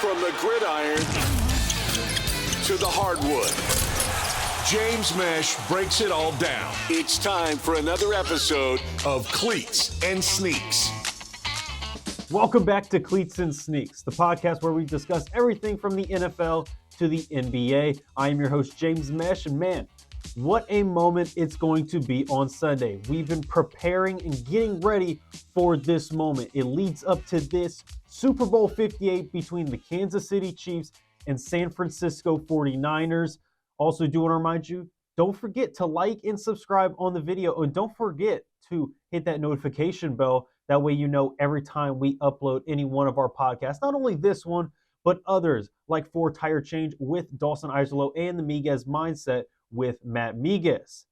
From the gridiron to the hardwood, James Mesh breaks it all down. It's time for another episode of Cleats and Sneaks. Welcome back to Cleats and Sneaks, the podcast where we discuss everything from the NFL to the NBA. I am your host, James Mesh, and man, what a moment it's going to be on Sunday. We've been preparing and getting ready for this moment. It leads up to this Super Bowl 58 between the Kansas City Chiefs and San Francisco 49ers. Also, do want to remind you, don't forget to like and subscribe on the video, and don't forget to hit that notification bell. That way you know every time we upload any one of our podcasts, not only this one, but others like For Tire Change with Dawson Iserlo and the Miguez Mindset with Matt Miguez.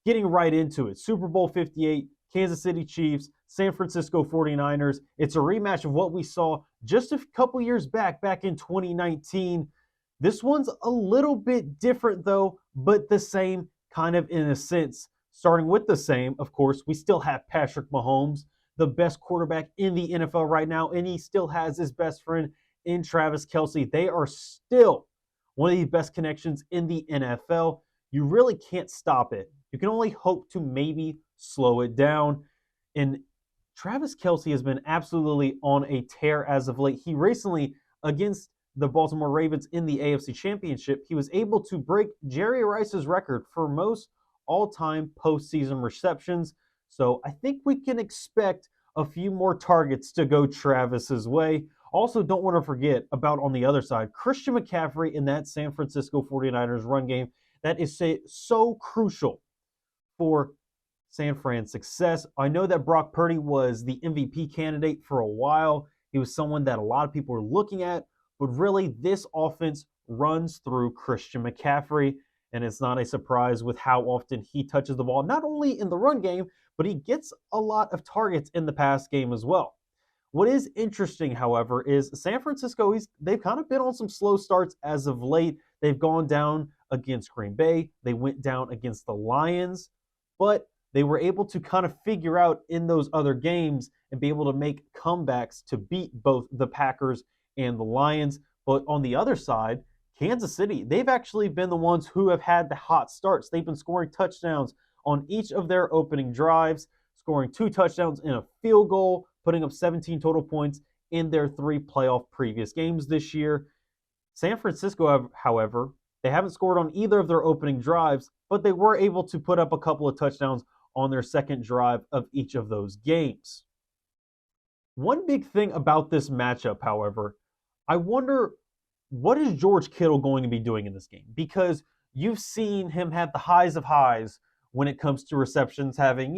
Getting right into it, Super Bowl 58, Kansas City Chiefs, San Francisco 49ers. It's a rematch of what we saw just a couple years back in 2019. This one's a little bit different though, but the same kind of in a sense. Starting with the same, of course, we still have Patrick Mahomes, the best quarterback in the NFL right now, and he still has his best friend in Travis Kelce. They are still one of the best connections in the NFL. You really can't stop it. You can only hope to maybe slow it down. And Travis Kelce has been absolutely on a tear as of late. He recently, against the Baltimore Ravens in the AFC Championship, he was able to break Jerry Rice's record for most all-time postseason receptions. So I think we can expect a few more targets to go Travis's way. Also, don't want to forget about, on the other side, Christian McCaffrey in that San Francisco 49ers run game that is so crucial for San Fran's success. I know that Brock Purdy was the MVP candidate for a while. He was someone that a lot of people were looking at, but really this offense runs through Christian McCaffrey, and it's not a surprise with how often he touches the ball, not only in the run game, but he gets a lot of targets in the pass game as well. What is interesting, however, is San Francisco, they've kind of been on some slow starts as of late. They've gone down against Green Bay. They went down against the Lions, but they were able to kind of figure out in those other games and be able to make comebacks to beat both the Packers and the Lions. But on the other side, Kansas City, they've actually been the ones who have had the hot starts. They've been scoring touchdowns on each of their opening drives, scoring 2 touchdowns in a field goal, putting up 17 total points in their 3 playoff previous games this year. San Francisco, however, they haven't scored on either of their opening drives, but they were able to put up a couple of touchdowns on their second drive of each of those games. One big thing about this matchup, however, I wonder, what is George Kittle going to be doing in this game? Because you've seen him have the highs of highs when it comes to receptions, having,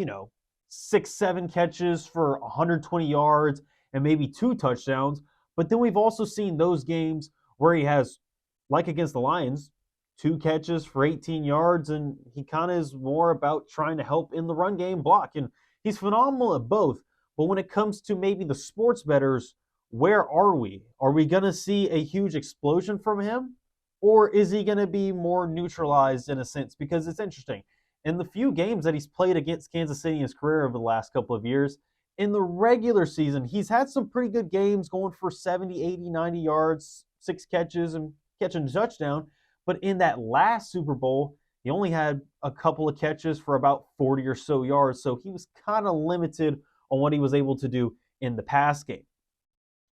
6-7 catches for 120 yards and maybe 2 touchdowns. But then we've also seen those games where he has, like against the Lions, 2 catches for 18 yards, and he kind of is more about trying to help in the run game block. And he's phenomenal at both. But when it comes to maybe the sports bettors, where are we? Are we going to see a huge explosion from him? Or is he going to be more neutralized in a sense? Because it's interesting. In the few games that he's played against Kansas City in his career over the last couple of years, in the regular season, he's had some pretty good games going for 70, 80, 90 yards, 6 catches, and catching a touchdown. But in that last Super Bowl, he only had a couple of catches for about 40 or so yards. So he was kind of limited on what he was able to do in the pass game.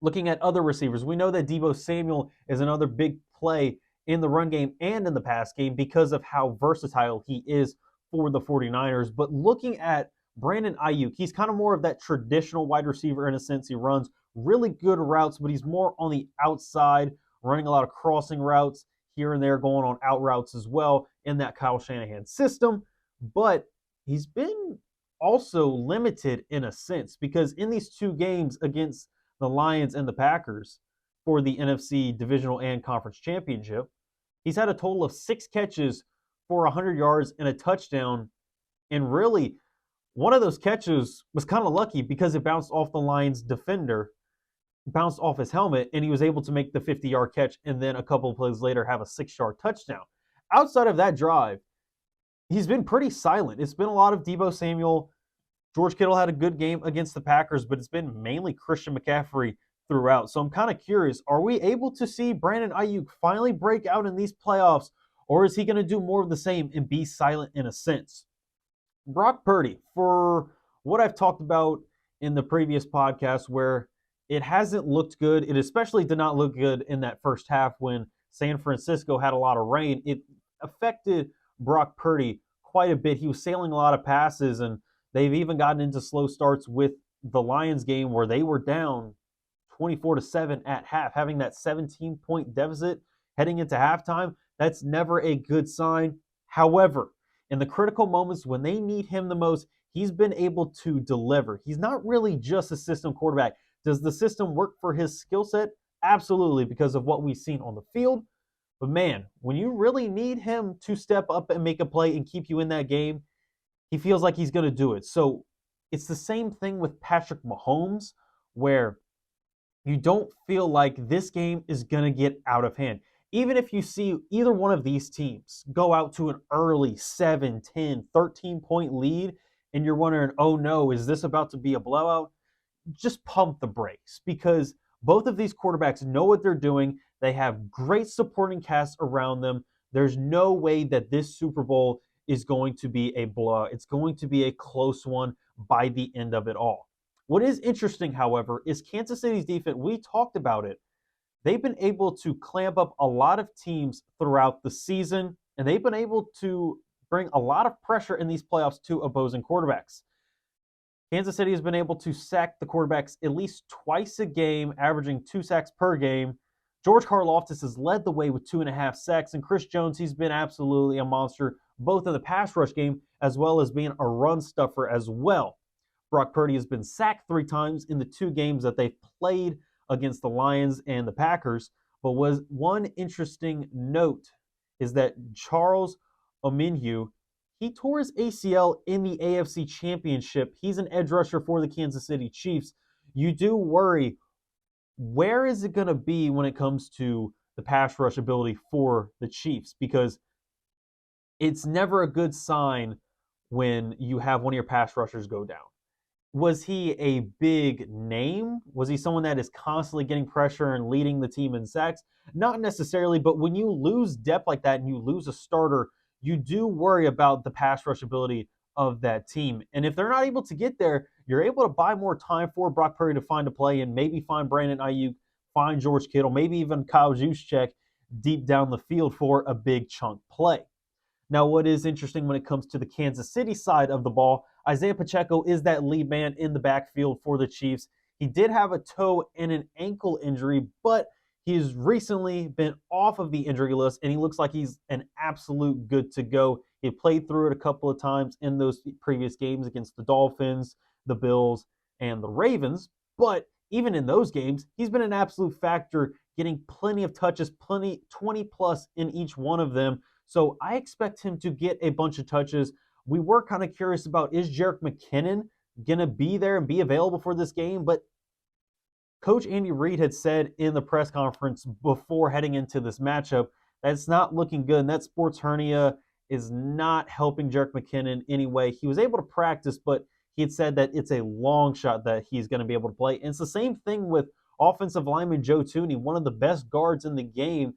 Looking at other receivers, we know that Deebo Samuel is another big play in the run game and in the pass game because of how versatile he is for the 49ers. But looking at Brandon Ayuk, he's kind of more of that traditional wide receiver in a sense. He runs really good routes, but he's more on the outside, running a lot of crossing routes here and there, going on out routes as well in that Kyle Shanahan system. But he's been also limited in a sense because in these 2 games against the Lions and the Packers for the NFC Divisional and Conference Championship, he's had a total of 6 catches for 100 yards and a touchdown. And really, one of those catches was kind of lucky because it bounced off the Lions defender, bounced off his helmet, and he was able to make the 50-yard catch and then a couple of plays later have a 6-yard touchdown. Outside of that drive, he's been pretty silent. It's been a lot of Deebo Samuel. George Kittle had a good game against the Packers, but it's been mainly Christian McCaffrey throughout. So I'm kind of curious, are we able to see Brandon Ayuk finally break out in these playoffs, or is he going to do more of the same and be silent in a sense? Brock Purdy, for what I've talked about in the previous podcast, where it hasn't looked good, it especially did not look good in that first half when San Francisco had a lot of rain. It affected Brock Purdy quite a bit. He was sailing a lot of passes, and they've even gotten into slow starts with the Lions game where they were down 24-7 at half, having that 17-point deficit heading into halftime. That's never a good sign. However, in the critical moments when they need him the most, he's been able to deliver. He's not really just a system quarterback. Does the system work for his skill set? Absolutely, because of what we've seen on the field. But man, when you really need him to step up and make a play and keep you in that game, he feels like he's going to do it. So it's the same thing with Patrick Mahomes, where you don't feel like this game is going to get out of hand. Even if you see either one of these teams go out to an early 7, 10, 13-point lead, and you're wondering, oh no, is this about to be a blowout? Just pump the brakes, because both of these quarterbacks know what they're doing. They have great supporting casts around them. There's no way that this Super Bowl is going to be a blowout. It's going to be a close one by the end of it all. What is interesting, however, is Kansas City's defense. We talked about it. They've been able to clamp up a lot of teams throughout the season, and they've been able to bring a lot of pressure in these playoffs to opposing quarterbacks. Kansas City has been able to sack the quarterbacks at least twice a game, averaging 2 sacks per game. George Karlaftis has led the way with 2.5 sacks, and Chris Jones, he's been absolutely a monster, both in the pass rush game as well as being a run stuffer as well. Brock Purdy has been sacked 3 times in the 2 games that they've played against the Lions and the Packers. But was one interesting note is that Charles Omenihu, he tore his ACL in the AFC Championship. He's an edge rusher for the Kansas City Chiefs. You do worry, where is it going to be when it comes to the pass rush ability for the Chiefs? Because it's never a good sign when you have one of your pass rushers go down. Was he a big name? Was he someone that is constantly getting pressure and leading the team in sacks? Not necessarily, but when you lose depth like that and you lose a starter, you do worry about the pass rush ability of that team. And if they're not able to get there, you're able to buy more time for Brock Purdy to find a play and maybe find Brandon Ayuk, find George Kittle, maybe even Kyle Juszczyk deep down the field for a big chunk play. Now, what is interesting when it comes to the Kansas City side of the ball, Isaiah Pacheco is that lead man in the backfield for the Chiefs. He did have a toe and an ankle injury, but he's recently been off of the injury list, and he looks like he's an absolute good to go. He played through it a couple of times in those previous games against the Dolphins, the Bills, and the Ravens. But even in those games, he's been an absolute factor, getting plenty of touches, 20 plus in each one of them. So I expect him to get a bunch of touches. We were kind of curious about, is Jerick McKinnon going to be there and be available for this game? But Coach Andy Reid had said in the press conference before heading into this matchup that it's not looking good, and that sports hernia is not helping Jerick McKinnon anyway. He was able to practice, but he had said that it's a long shot that he's going to be able to play. And it's the same thing with offensive lineman Joe Thuney, one of the best guards in the game.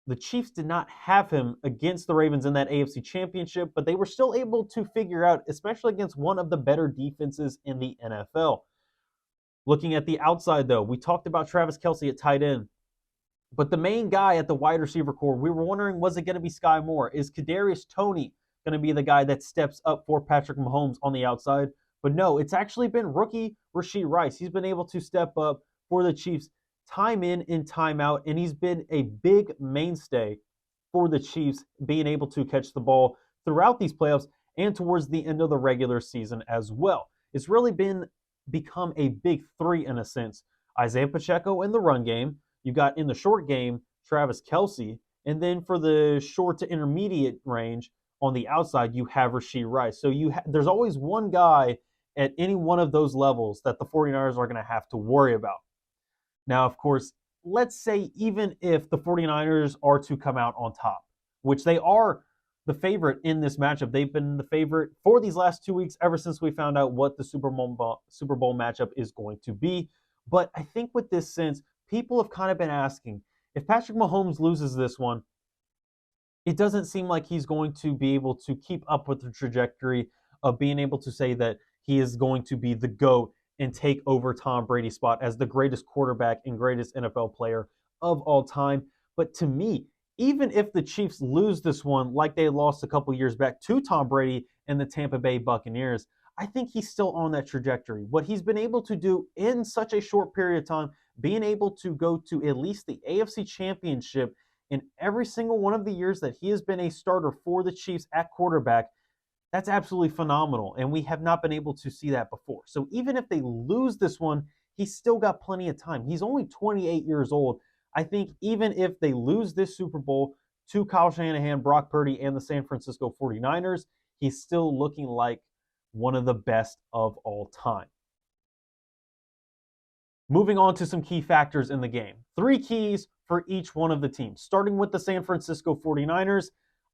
The Chiefs did not have him against the Ravens in that AFC Championship, but they were still able to figure out, especially against one of the better defenses in the NFL. Looking at the outside, though, we talked about Travis Kelce at tight end, but the main guy at the wide receiver core, we were wondering, was it going to be Sky Moore? Is Kadarius Toney going to be the guy that steps up for Patrick Mahomes on the outside? But no, it's actually been rookie Rashee Rice. He's been able to step up for the Chiefs time in and time out, and he's been a big mainstay for the Chiefs, being able to catch the ball throughout these playoffs and towards the end of the regular season as well. It's really become a big 3 in a sense. Isaiah Pacheco in the run game. You got in the short game Travis Kelce, and then for the short to intermediate range on the outside, you have Rashee Rice. So there's always one guy at any one of those levels that the 49ers are going to have to worry about. Now, of course, let's say even if the 49ers are to come out on top, which they are the favorite in this matchup. They've been the favorite for these last 2 weeks ever since we found out what the Super Bowl matchup is going to be. But I think with this sense, people have kind of been asking, if Patrick Mahomes loses this one, it doesn't seem like he's going to be able to keep up with the trajectory of being able to say that he is going to be the GOAT and take over Tom Brady's spot as the greatest quarterback and greatest NFL player of all time. But to me, even if the Chiefs lose this one like they lost a couple years back to Tom Brady and the Tampa Bay Buccaneers, I think he's still on that trajectory. What he's been able to do in such a short period of time, being able to go to at least the AFC Championship in every single one of the years that he has been a starter for the Chiefs at quarterback, that's absolutely phenomenal. And we have not been able to see that before. So even if they lose this one, he's still got plenty of time. He's only 28 years old. I think even if they lose this Super Bowl to Kyle Shanahan, Brock Purdy, and the San Francisco 49ers, he's still looking like one of the best of all time. Moving on to some key factors in the game. 3 keys for each one of the teams. Starting with the San Francisco 49ers,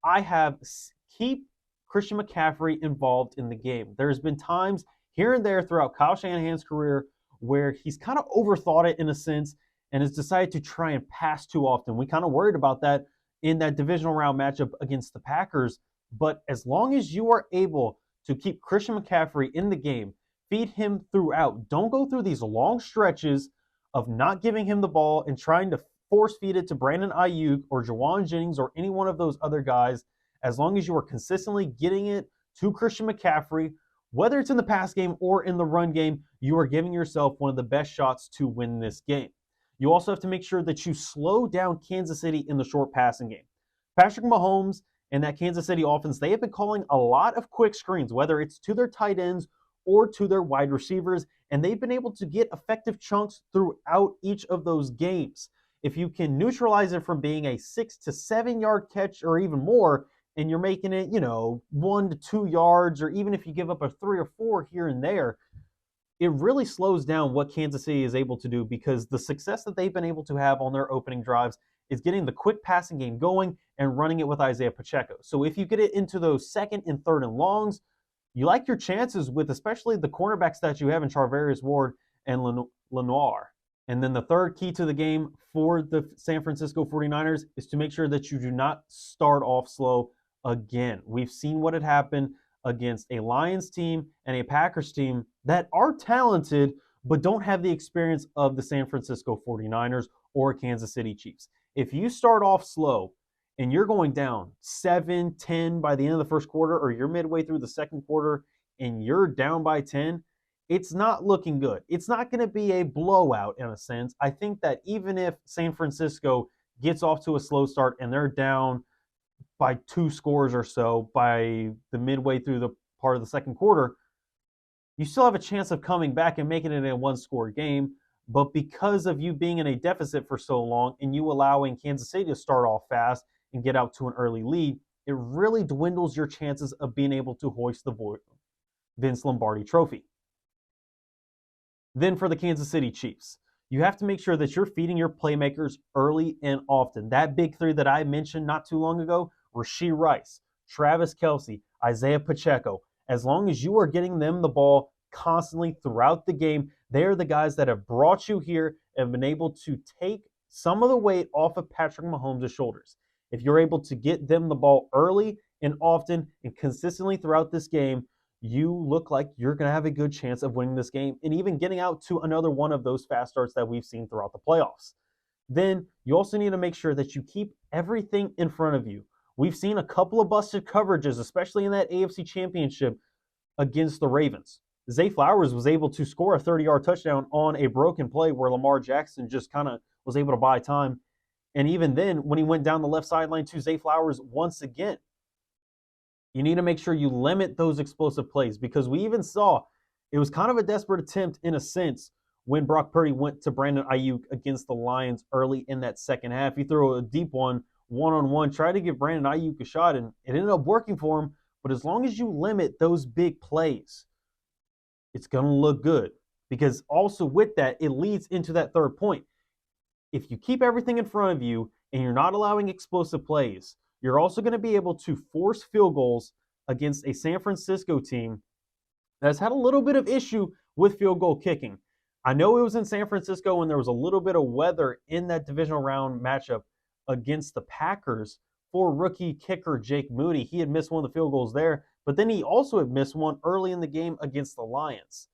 I have keep Christian McCaffrey involved in the game. There's been times here and there throughout Kyle Shanahan's career where he's kind of overthought it in a sense and has decided to try and pass too often. We kind of worried about that in that divisional round matchup against the Packers. But as long as you are able to keep Christian McCaffrey in the game, feed him throughout, don't go through these long stretches of not giving him the ball and trying to force feed it to Brandon Ayuk or Jawan Jennings or any one of those other guys. As long as you are consistently getting it to Christian McCaffrey, whether it's in the pass game or in the run game, you are giving yourself one of the best shots to win this game. You also have to make sure that you slow down Kansas City in the short passing game. Patrick Mahomes and that Kansas City offense, they have been calling a lot of quick screens, whether it's to their tight ends or to their wide receivers, and they've been able to get effective chunks throughout each of those games. If you can neutralize it from being a 6 to 7 yard catch or even more, and you're making it, 1 to 2 yards, or even if you give up a 3 or 4 here and there, it really slows down what Kansas City is able to do, because the success that they've been able to have on their opening drives is getting the quick passing game going and running it with Isaiah Pacheco. So if you get it into those second and third and longs, you like your chances with especially the cornerbacks that you have in Charvarius Ward and Lenoir. And then the third key to the game for the San Francisco 49ers is to make sure that you do not start off slow again. We've seen what had happened against a Lions team and a Packers team that are talented but don't have the experience of the San Francisco 49ers or Kansas City Chiefs. If you start off slow and you're going down 7-10 by the end of the first quarter, or you're midway through the second quarter and you're down by 10, it's not looking good. It's not going to be a blowout in a sense. I think that even if San Francisco gets off to a slow start and they're down by 2 scores or so by the midway through the part of the second quarter, you still have a chance of coming back and making it a 1-score game. But because of you being in a deficit for so long and you allowing Kansas City to start off fast and get out to an early lead, it really dwindles your chances of being able to hoist the Vince Lombardi trophy. Then for the Kansas City Chiefs, you have to make sure that you're feeding your playmakers early and often. That big 3 that I mentioned not too long ago, Rashee Rice, Travis Kelce, Isaiah Pacheco, as long as you are getting them the ball constantly throughout the game, they're the guys that have brought you here and have been able to take some of the weight off of Patrick Mahomes' shoulders. If you're able to get them the ball early and often and consistently throughout this game, you look like you're going to have a good chance of winning this game and even getting out to another one of those fast starts that we've seen throughout the playoffs. Then you also need to make sure that you keep everything in front of you. We've seen a couple of busted coverages, especially in that AFC Championship against the Ravens. Zay Flowers was able to score a 30-yard touchdown on a broken play where Lamar Jackson just kind of was able to buy time. And even then, when he went down the left sideline to Zay Flowers once again, you need to make sure you limit those explosive plays, because we even saw it was kind of a desperate attempt in a sense when Brock Purdy went to Brandon Ayuk against the Lions early in that second half. He threw a deep one-on-one, tried to give Brandon Ayuk a shot, and it ended up working for him. But as long as you limit those big plays, it's going to look good, because also with that, it leads into that third point. If you keep everything in front of you and you're not allowing explosive plays, you're also going to be able to force field goals against a San Francisco team that's had a little bit of issue with field goal kicking. I know it was in San Francisco when there was a little bit of weather in that divisional round matchup against the Packers for rookie kicker Jake Moody. He had missed one of the field goals there, but then he also had missed one early in the game against the Lions.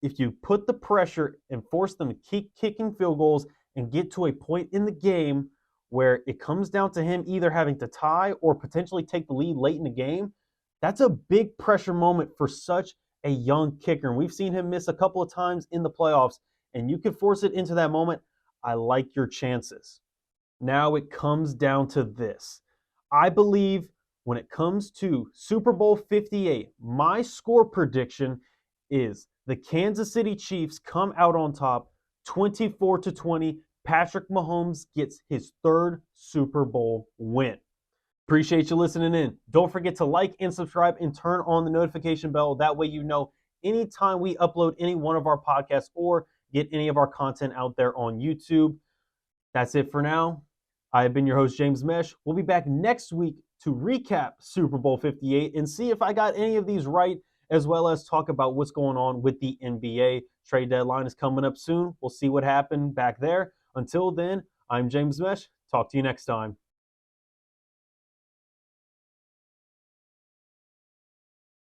If you put the pressure and force them to keep kicking field goals and get to a point in the game where it comes down to him either having to tie or potentially take the lead late in the game, that's a big pressure moment for such a young kicker. And we've seen him miss a couple of times in the playoffs, and you can force it into that moment. I like your chances. Now it comes down to this. I believe when it comes to Super Bowl 58, my score prediction is the Kansas City Chiefs come out on top 24-20. Patrick Mahomes gets his third Super Bowl win. Appreciate you listening in. Don't forget to like and subscribe and turn on the notification bell. That way you know anytime we upload any one of our podcasts or get any of our content out there on YouTube. That's it for now. I have been your host, James Mesh. We'll be back next week to recap Super Bowl 58 and see if I got any of these right, as well as talk about what's going on with the NBA. Trade deadline is coming up soon. We'll see what happened back there. Until then, I'm James Mesh. Talk to you next time.